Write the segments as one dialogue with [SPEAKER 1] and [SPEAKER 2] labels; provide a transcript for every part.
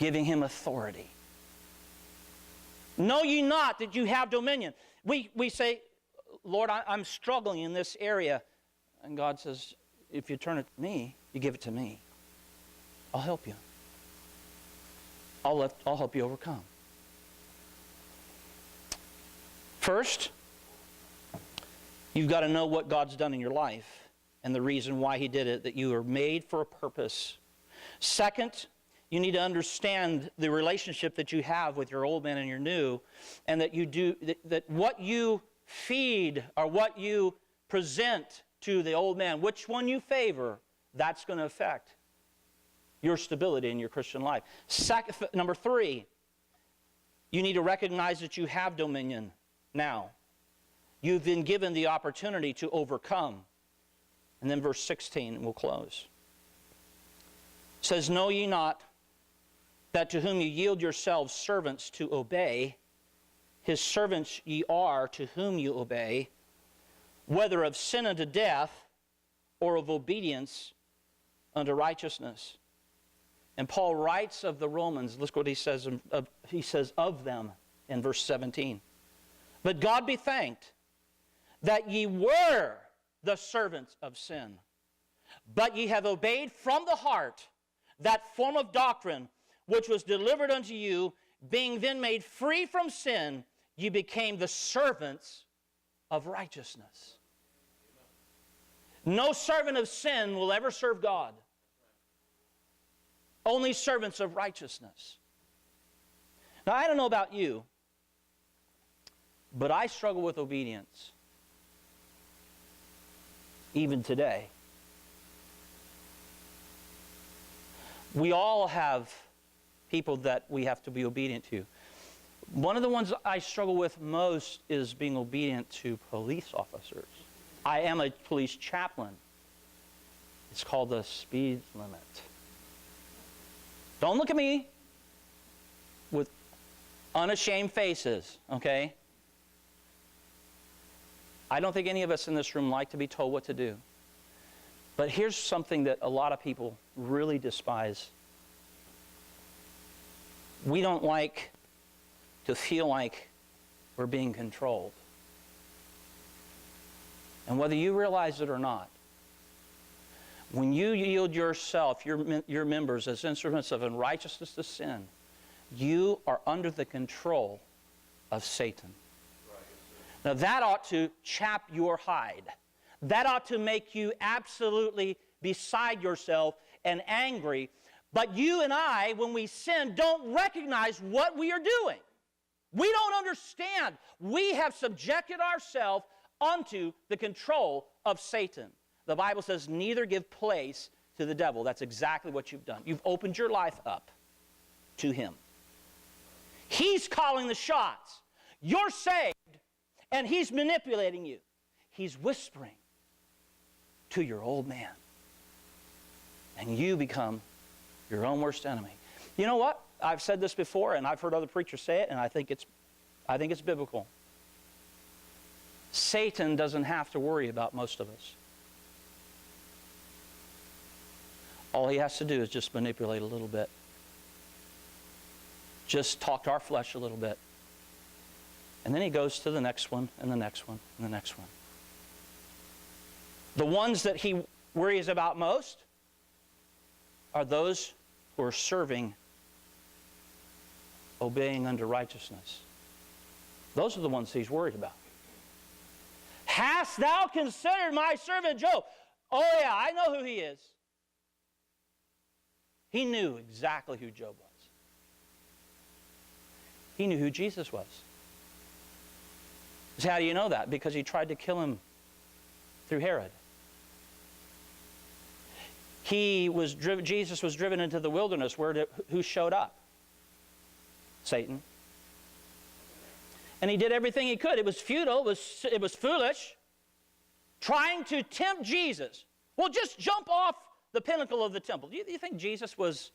[SPEAKER 1] giving him authority. Know ye not that you have dominion? We say, Lord, I'm struggling in this area. And God says, if you turn it to me, you give it to me. I'll help you. I'll help you overcome. First, you've got to know what God's done in your life and the reason why He did it, that you are made for a purpose. Second, you need to understand the relationship that you have with your old man and your new, and that what you feed or what you present to the old man, which one you favor, that's going to affect your stability in your Christian life. Number 3, you need to recognize that you have dominion now. You've been given the opportunity to overcome. And then verse 16, and we'll close. It says, know ye not that to whom you yield yourselves servants to obey, his servants ye are to whom you obey, whether of sin unto death or of obedience unto righteousness. And Paul writes of the Romans, look what he says of them in verse 17. But God be thanked that ye were the servants of sin, but ye have obeyed from the heart that form of doctrine which was delivered unto you, being then made free from sin, ye became the servants of righteousness. No servant of sin will ever serve God. Only servants of righteousness. Now, I don't know about you, but I struggle with obedience. Even today. We all have people that we have to be obedient to. One of the ones I struggle with most is being obedient to police officers. I am a police chaplain. It's called the speed limit. Don't look at me with unashamed faces, okay? I don't think any of us in this room like to be told what to do. But here's something that a lot of people really despise. We don't like to feel like we're being controlled. And whether you realize it or not, when you yield yourself, your members, as instruments of unrighteousness to sin, you are under the control of Satan. Now that ought to chap your hide. That ought to make you absolutely beside yourself and angry. But you and I, when we sin, don't recognize what we are doing. We don't understand. We have subjected ourselves unto the control of Satan. The Bible says, neither give place to the devil. That's exactly what you've done. You've opened your life up to him. He's calling the shots. You're saved. And he's manipulating you. He's whispering to your old man. And you become your own worst enemy. You know what? I've said this before, and I've heard other preachers say it, and I think it's biblical. Satan doesn't have to worry about most of us. All he has to do is just manipulate a little bit. Just talk to our flesh a little bit. And then he goes to the next one, and the next one, and the next one. The ones that he worries about most are those who are serving, obeying unto righteousness. Those are the ones he's worried about. Hast thou considered my servant Job? Oh yeah, I know who he is. He knew exactly who Job was. He knew who Jesus was. So how do you know that? Because he tried to kill him through Herod. Jesus was driven into the wilderness. Who showed up? Satan. And he did everything he could. It was futile. It was foolish. Trying to tempt Jesus. Well, just jump off the pinnacle of the temple. Do you think Jesus was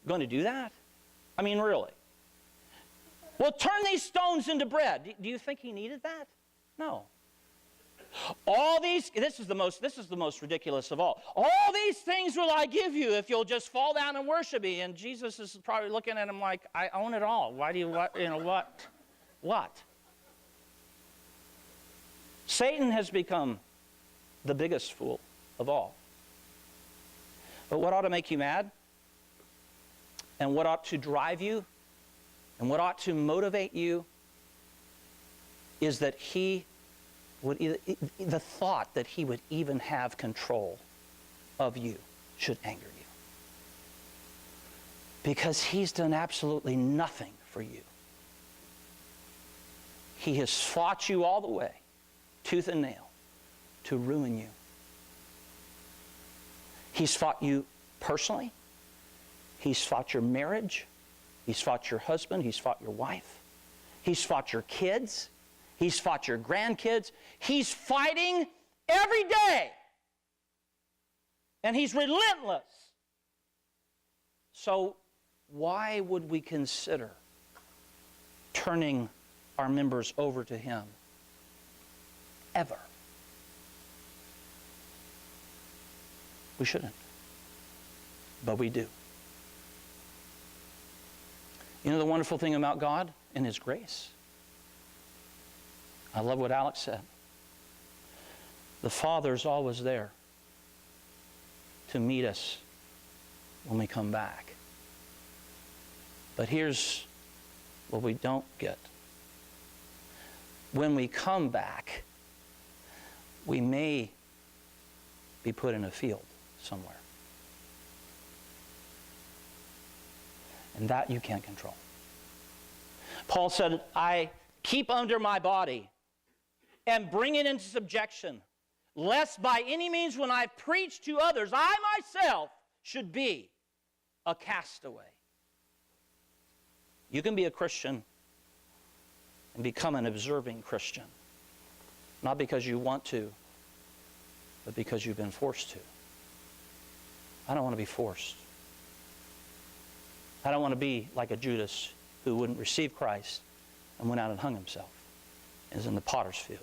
[SPEAKER 1] going to do that? I mean, really. Well, turn these stones into bread. Do you think he needed that? No. This is the most ridiculous of all. All these things will I give you if you'll just fall down and worship me. And Jesus is probably looking at him like, I own it all. Why do you, what? Satan has become the biggest fool of all. But what ought to make you mad, and what ought to drive you, and what ought to motivate you, is that the thought that he would even have control of you should anger you. Because he's done absolutely nothing for you. He has fought you all the way, tooth and nail, to ruin you. He's fought you personally. He's fought your marriage. He's fought your husband. He's fought your wife. He's fought your kids. He's fought your grandkids. He's fighting every day. And he's relentless. So why would we consider turning our members over to him? Ever. We shouldn't. But we do. You know the wonderful thing about God and his grace? I love what Alex said. The Father's always there to meet us when we come back. But here's what we don't get. When we come back, we may be put in a field somewhere. And that you can't control. Paul said, I keep under my body and bring it into subjection, lest by any means when I preach to others, I myself should be a castaway. You can be a Christian and become an observing Christian. Not because you want to, but because you've been forced to. I don't want to be forced. I don't want to be like a Judas who wouldn't receive Christ and went out and hung himself, as in the potter's field.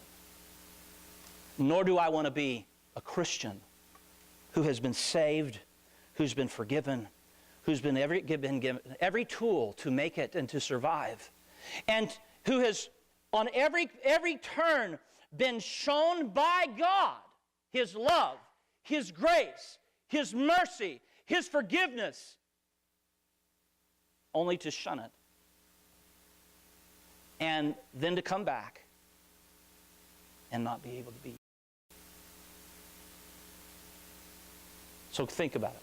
[SPEAKER 1] Nor do I want to be a Christian who has been saved, who's been forgiven, who's been given every tool to make it and to survive, and who has on every turn been shown by God his love, his grace, his mercy, his forgiveness, only to shun it. And then to come back and not be able to be. So think about it.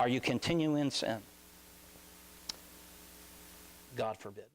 [SPEAKER 1] Are you continuing in sin? God forbid.